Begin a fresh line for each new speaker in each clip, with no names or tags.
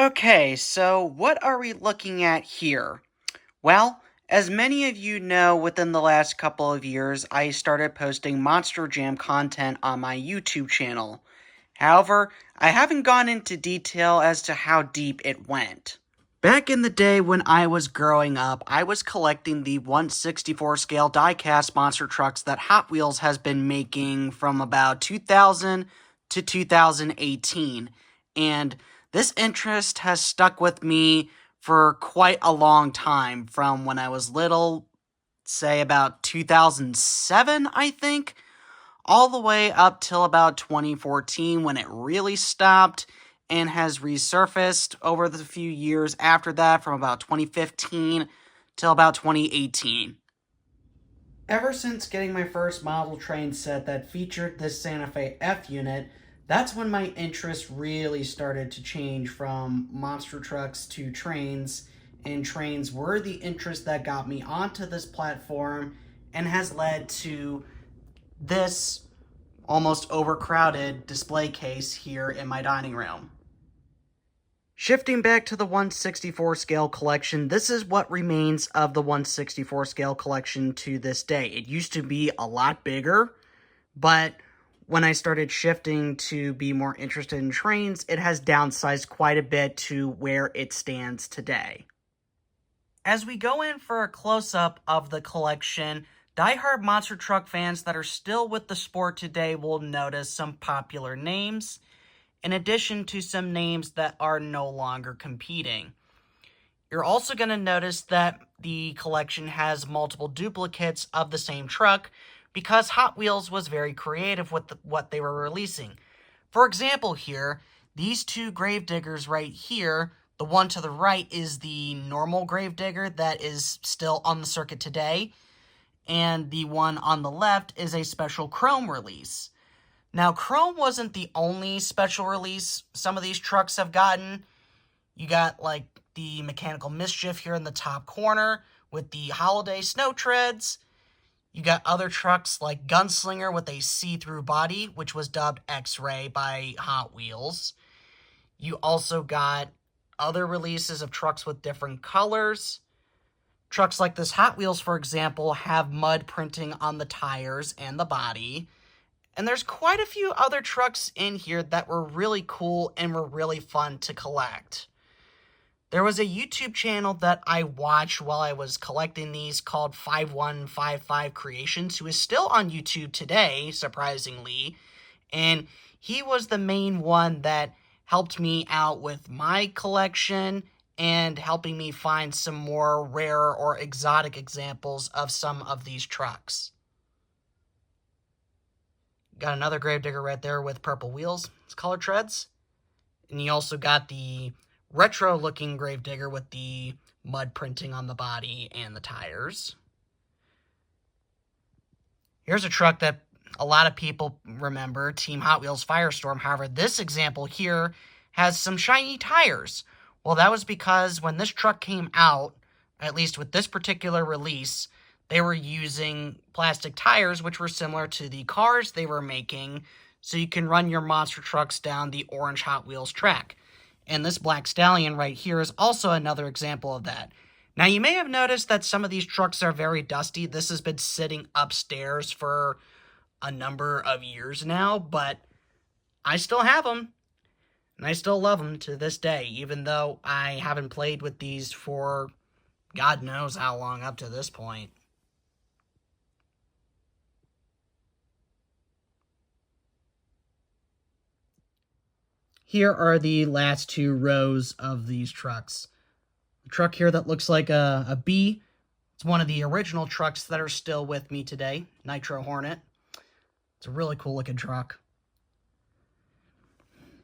Okay, so what are we looking at here? Well, as many of you know, within the last couple of years, I started posting Monster Jam content on my YouTube channel. However, I haven't gone into detail as to how deep it went. Back in the day when I was growing up, I was collecting the 1/64 scale diecast monster trucks that Hot Wheels has been making from about 2000 to 2018. And this interest has stuck with me for quite a long time, from when I was little, say about 2007, I think, all the way up till about 2014 when it really stopped, and has resurfaced over the few years after that, from about 2015 till about 2018. Ever since getting my first model train set that featured this Santa Fe F unit, that's when my interest really started to change from monster trucks to trains, and trains were the interest that got me onto this platform and has led to this almost overcrowded display case here in my dining room. Shifting back to the 1/64 scale collection, this is what remains of the 1/64 scale collection to this day. It used to be a lot bigger, but when I started shifting to be more interested in trains, it has downsized quite a bit to where it stands today. As we go in for a close-up of the collection, diehard monster truck fans that are still with the sport today will notice some popular names, in addition to some names that are no longer competing. You're also going to notice that the collection has multiple duplicates of the same truck, because Hot Wheels was very creative with what they were releasing. For example here, these two gravediggers right here, the one to the right is the normal gravedigger that is still on the circuit today, and the one on the left is a special chrome release. Now, chrome wasn't the only special release some of these trucks have gotten. You got, like, the Mechanical Mischief here in the top corner with the Holiday Snow Treads. You got other trucks like Gunslinger with a see-through body, which was dubbed X-Ray by Hot Wheels. You also got other releases of trucks with different colors. Trucks like this Hot Wheels, for example, have mud printing on the tires and the body. And there's quite a few other trucks in here that were really cool and were really fun to collect. There was a YouTube channel that I watched while I was collecting these called 5155 Creations, who is still on YouTube today, surprisingly. And he was the main one that helped me out with my collection and helping me find some more rare or exotic examples of some of these trucks. Got another gravedigger right there with purple wheels. It's colored treads. And you also got the retro-looking gravedigger with the mud printing on the body and the tires. Here's a truck that a lot of people remember, Team Hot Wheels Firestorm. However, this example here has some shiny tires. Well, that was because when this truck came out, at least with this particular release, they were using plastic tires, which were similar to the cars they were making, so you can run your monster trucks down the orange Hot Wheels track. And this Black Stallion right here is also another example of that. Now, you may have noticed that some of these trucks are very dusty. This has been sitting upstairs for a number of years now, but I still have them, and I still love them to this day, even though I haven't played with these for God knows how long up to this point. Here are the last two rows of these trucks. The truck here that looks like a bee. It's one of the original trucks that are still with me today, Nitro Hornet. It's a really cool looking truck.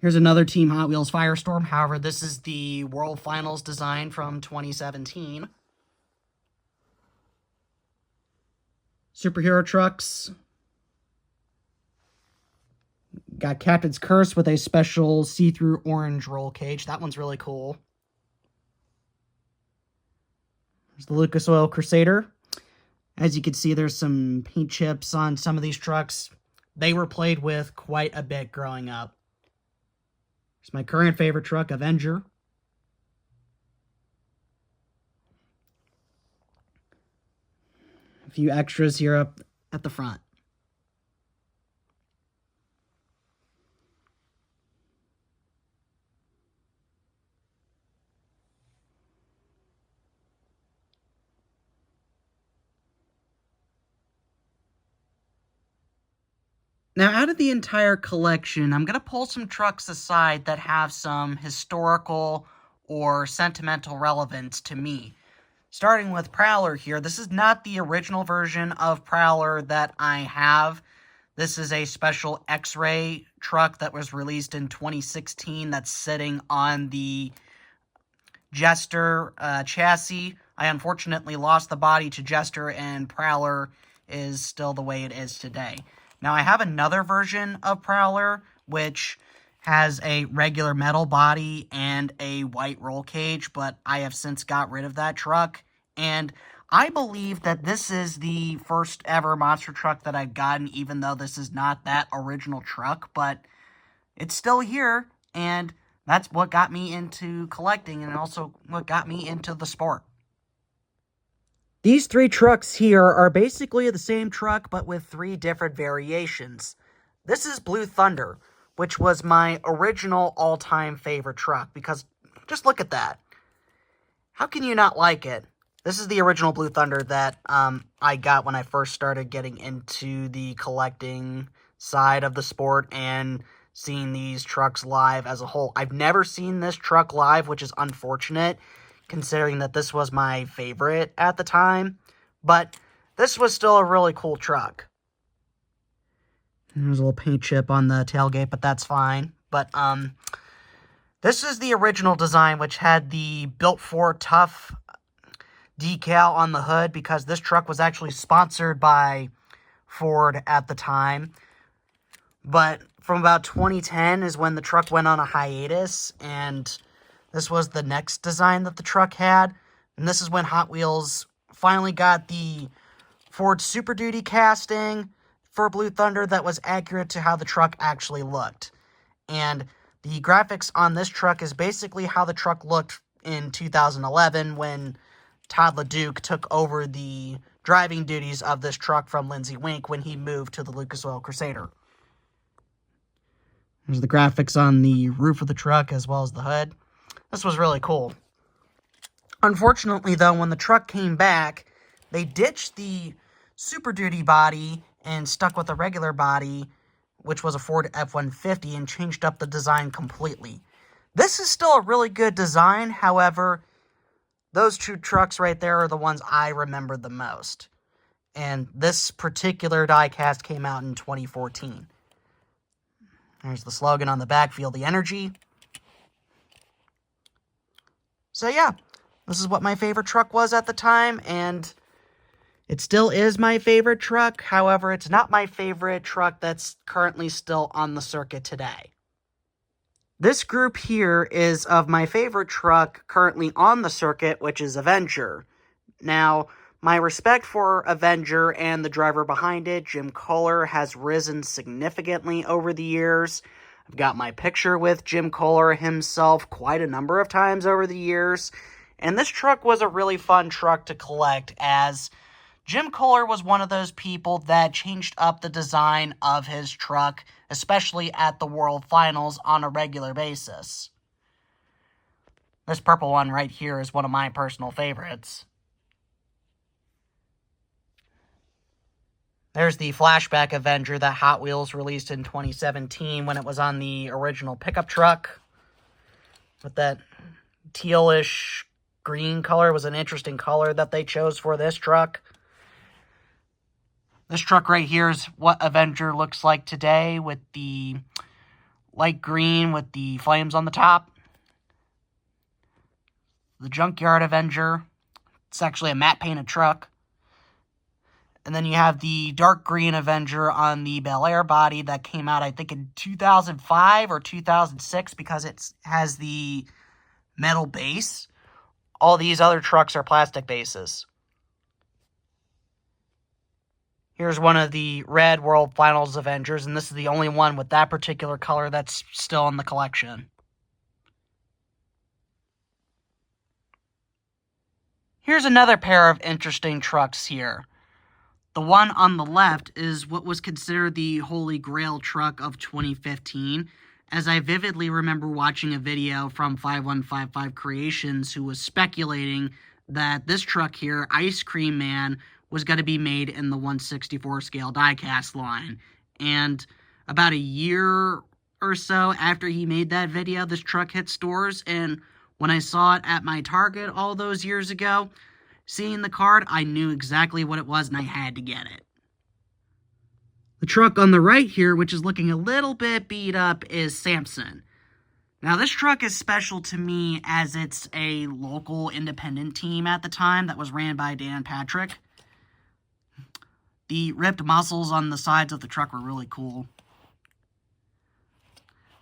Here's another Team Hot Wheels Firestorm. However, this is the World Finals design from 2017. Superhero trucks. Got Captain's Curse with a special see-through orange roll cage. That one's really cool. There's the Lucas Oil Crusader. As you can see, there's some paint chips on some of these trucks. They were played with quite a bit growing up. Here's my current favorite truck, Avenger. A few extras here up at the front. Now, out of the entire collection, I'm going to pull some trucks aside that have some historical or sentimental relevance to me. Starting with Prowler here, this is not the original version of Prowler that I have. This is a special X-ray truck that was released in 2016 that's sitting on the Jester chassis. I unfortunately lost the body to Jester, and Prowler is still the way it is today. Now, I have another version of Prowler, which has a regular metal body and a white roll cage, but I have since got rid of that truck, and I believe that this is the first ever monster truck that I've gotten, even though this is not that original truck, but it's still here, and that's what got me into collecting and also what got me into the sport. These three trucks here are basically the same truck, but with three different variations. This is Blue Thunder, which was my original all-time favorite truck, because just look at that. How can you not like it? This is the original Blue Thunder that I got when I first started getting into the collecting side of the sport and seeing these trucks live as a whole. I've never seen this truck live, which is unfortunate, considering that this was my favorite at the time, but this was still a really cool truck. There's a little paint chip on the tailgate, but that's fine. But this is the original design, which had the Built for Tough decal on the hood, because this truck was actually sponsored by Ford at the time. But from about 2010 is when the truck went on a hiatus, and this was the next design that the truck had. And this is when Hot Wheels finally got the Ford Super Duty casting for Blue Thunder that was accurate to how the truck actually looked. And the graphics on this truck is basically how the truck looked in 2011 when Todd LeDuc took over the driving duties of this truck from Lindsay Wink when he moved to the Lucas Oil Crusader. There's the graphics on the roof of the truck as well as the hood. This was really cool. Unfortunately, though, when the truck came back, they ditched the Super Duty body and stuck with a regular body, which was a Ford F-150, and changed up the design completely. This is still a really good design. However, those two trucks right there are the ones I remember the most. And this particular diecast came out in 2014. There's the slogan on the back, "Feel the energy." So yeah, this is what my favorite truck was at the time, and it still is my favorite truck. However, it's not my favorite truck that's currently still on the circuit today. This group here is of my favorite truck currently on the circuit, which is Avenger. Now, my respect for Avenger and the driver behind it, Jim Kohler, has risen significantly over the years. I've got my picture with Jim Kohler himself quite a number of times over the years. And this truck was a really fun truck to collect, as Jim Kohler was one of those people that changed up the design of his truck, especially at the World Finals, on a regular basis. This purple one right here is one of my personal favorites. There's the flashback Avenger that Hot Wheels released in 2017 when it was on the original pickup truck. With that tealish green color, was an interesting color that they chose for this truck. This truck right here is what Avenger looks like today, with the light green with the flames on the top. The Junkyard Avenger. It's actually a matte painted truck. And then you have the dark green Avenger on the Bel Air body that came out, I think, in 2005 or 2006, because it has the metal base. All these other trucks are plastic bases. Here's one of the red World Finals Avengers, and this is the only one with that particular color that's still in the collection. Here's another pair of interesting trucks here. The one on the left is what was considered the holy grail truck of 2015, as I vividly remember watching a video from 5155 Creations who was speculating that this truck here, Ice Cream Man, was going to be made in the 1/64 scale diecast line. And about a year or so after he made that video, this truck hit stores, and when I saw it at my Target all those years ago, seeing the card, I knew exactly what it was, and I had to get it. The truck on the right here, which is looking a little bit beat up, is Samson. Now, this truck is special to me as it's a local independent team at the time that was ran by Dan Patrick. The ripped muscles on the sides of the truck were really cool.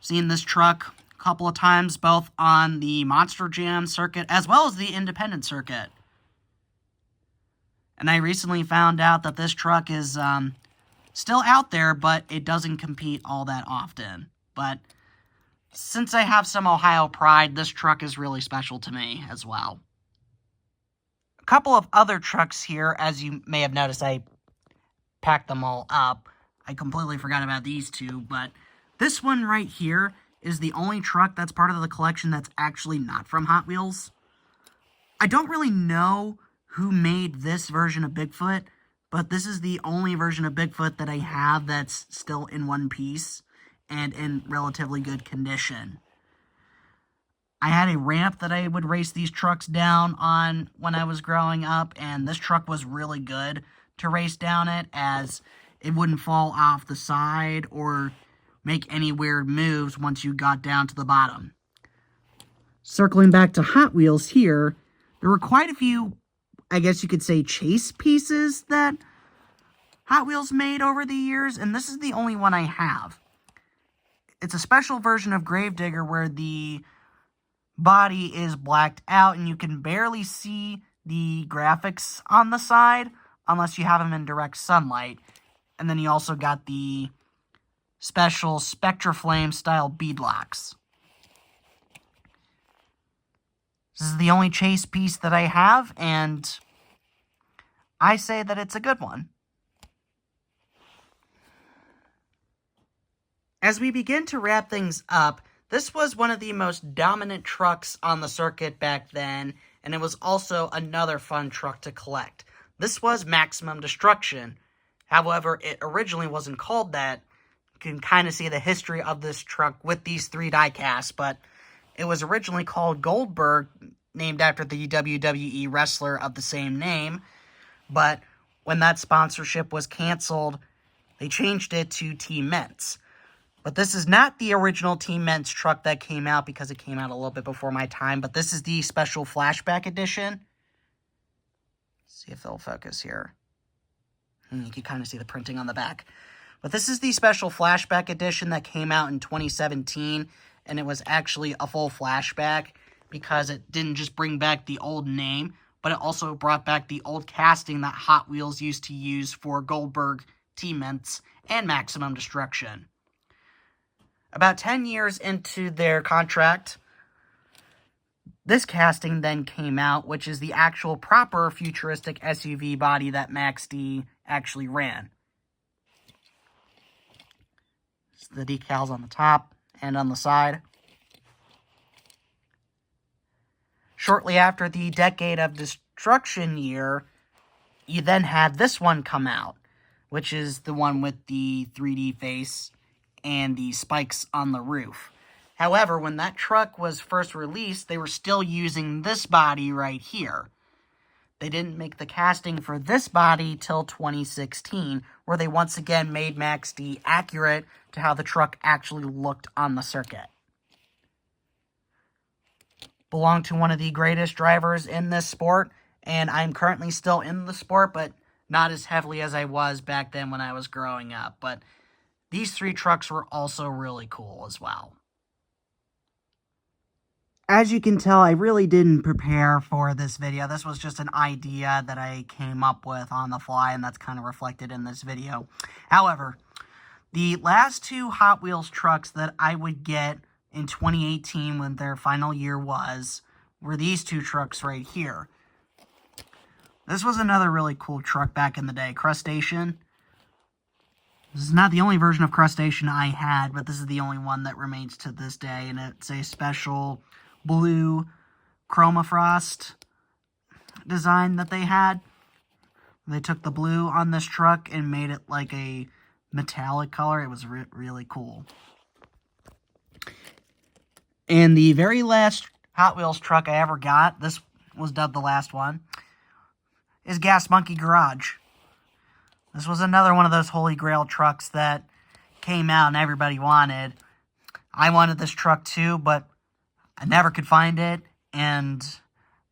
Seen this truck a couple of times, both on the Monster Jam circuit as well as the independent circuit. And I recently found out that this truck is still out there, but it doesn't compete all that often. But since I have some Ohio pride, this truck is really special to me as well. A couple of other trucks here, as you may have noticed, I packed them all up. I completely forgot about these two, but this one right here is the only truck that's part of the collection that's actually not from Hot Wheels. I don't really know who made this version of Bigfoot, but this is the only version of Bigfoot that I have that's still in one piece and in relatively good condition. I had a ramp that I would race these trucks down on when I was growing up, and this truck was really good to race down it, as it wouldn't fall off the side or make any weird moves once you got down to the bottom. Circling back to Hot Wheels here, there were quite a few, I guess you could say, chase pieces that Hot Wheels made over the years, and this is the only one I have. It's a special version of Gravedigger where the body is blacked out and you can barely see the graphics on the side unless you have them in direct sunlight. And then you also got the special Spectraflame style beadlocks. This is the only chase piece that I have, and I say that it's a good one. As we begin to wrap things up, this was one of the most dominant trucks on the circuit back then, and it was also another fun truck to collect. This was Maximum Destruction. However, it originally wasn't called that. You can kind of see the history of this truck with these three diecasts, but it was originally called Goldberg, named after the WWE wrestler of the same name. But when that sponsorship was canceled, they changed it to Team Mentz. But this is not the original Team Mentz truck that came out, because it came out a little bit before my time. But this is the special flashback edition. Let's see if they'll focus here. You can kind of see the printing on the back. But this is the special flashback edition that came out in 2017. And it was actually a full flashback, because it didn't just bring back the old name, but it also brought back the old casting that Hot Wheels used to use for Goldberg, Team Mentz, and Maximum Destruction. About 10 years into their contract, this casting then came out, which is the actual proper futuristic SUV body that Max D actually ran. It's the decals on the top and on the side. Shortly after the Decade of Destruction year, you then had this one come out, which is the one with the 3D face and the spikes on the roof. However, when that truck was first released, they were still using this body right here. They didn't make the casting for this body till 2016, where they once again made Max D accurate to how the truck actually looked on the circuit. Belonged to one of the greatest drivers in this sport, and I'm currently still in the sport, but not as heavily as I was back then when I was growing up. But these three trucks were also really cool as well. As you can tell, I really didn't prepare for this video. This was just an idea that I came up with on the fly, and that's kind of reflected in this video. However, the last two Hot Wheels trucks that I would get in 2018 when their final year were these two trucks right here. This was another really cool truck back in the day, Crustacean. This is not the only version of Crustacean I had, but this is the only one that remains to this day, and it's a special blue Chromafrost design that they had. They took the blue on this truck and made it like a metallic color. It was really cool. And the very last Hot Wheels truck I ever got, this was dubbed the last one, is Gas Monkey Garage. This was another one of those holy grail trucks that came out and everybody wanted. I wanted this truck too, but I never could find it. And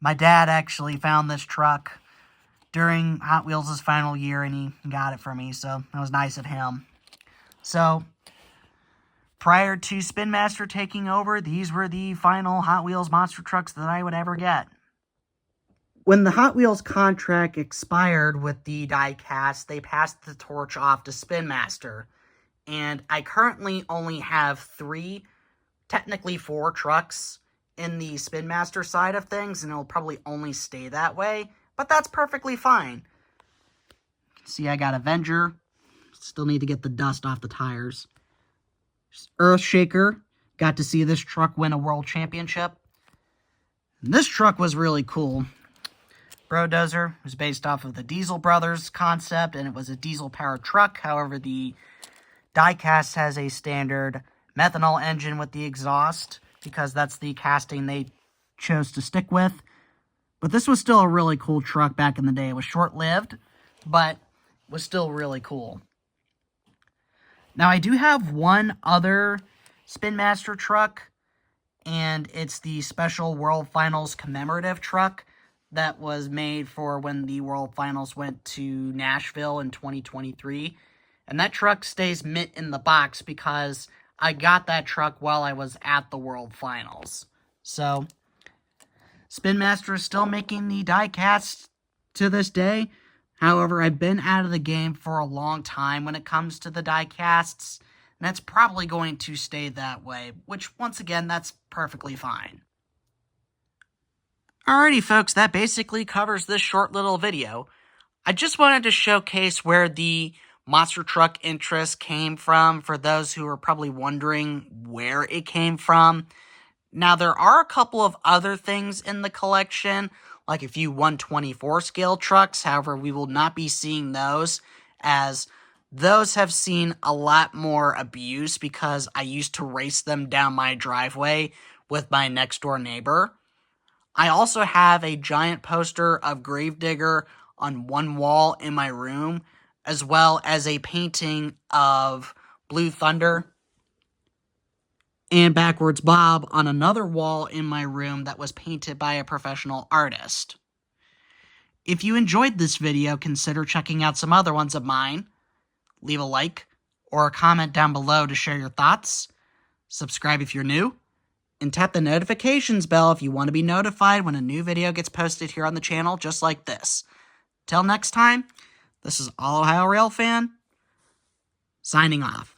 my dad actually found this truck during Hot Wheels' final year, and he got it for me, so that was nice of him. So, prior to Spin Master taking over, these were the final Hot Wheels monster trucks that I would ever get. When the Hot Wheels contract expired with the Diecast, they passed the torch off to Spin Master. And I currently only have 3, technically 4 trucks in the Spin Master side of things, and it'll probably only stay that way, but that's perfectly fine. See, I got Avenger. Still need to get the dust off the tires. Earthshaker. Got to see this truck win a world championship. This truck was really cool. Brodozer was based off of the Diesel Brothers concept, and it was a diesel-powered truck. However, the Diecast has a standard methanol engine with the exhaust, because that's the casting they chose to stick with. But this was still a really cool truck back in the day. It was short-lived, but was still really cool. Now, I do have one other Spin Master truck, and it's the Special World Finals commemorative truck that was made for when the World Finals went to Nashville in 2023. And that truck stays mint in the box because I got that truck while I was at the World Finals. So, Spin Master is still making the Diecast to this day. However, I've been out of the game for a long time when it comes to the Diecasts, and that's probably going to stay that way, which, once again, that's perfectly fine. Alrighty, folks, that basically covers this short little video. I just wanted to showcase where the monster truck interest came from for those who are probably wondering where it came from. Now, there are a couple of other things in the collection, like a few 124 scale trucks. However, we will not be seeing those, as those have seen a lot more abuse because I used to race them down my driveway with my next door neighbor. I also have a giant poster of Gravedigger on one wall in my room, as well as a painting of Blue Thunder and Backwards Bob on another wall in my room that was painted by a professional artist. If you enjoyed this video, consider checking out some other ones of mine. Leave a like or a comment down below to share your thoughts. Subscribe if you're new. And tap the notifications bell if you want to be notified when a new video gets posted here on the channel, just like this. Till next time, this is All Ohio Rail Fan, signing off.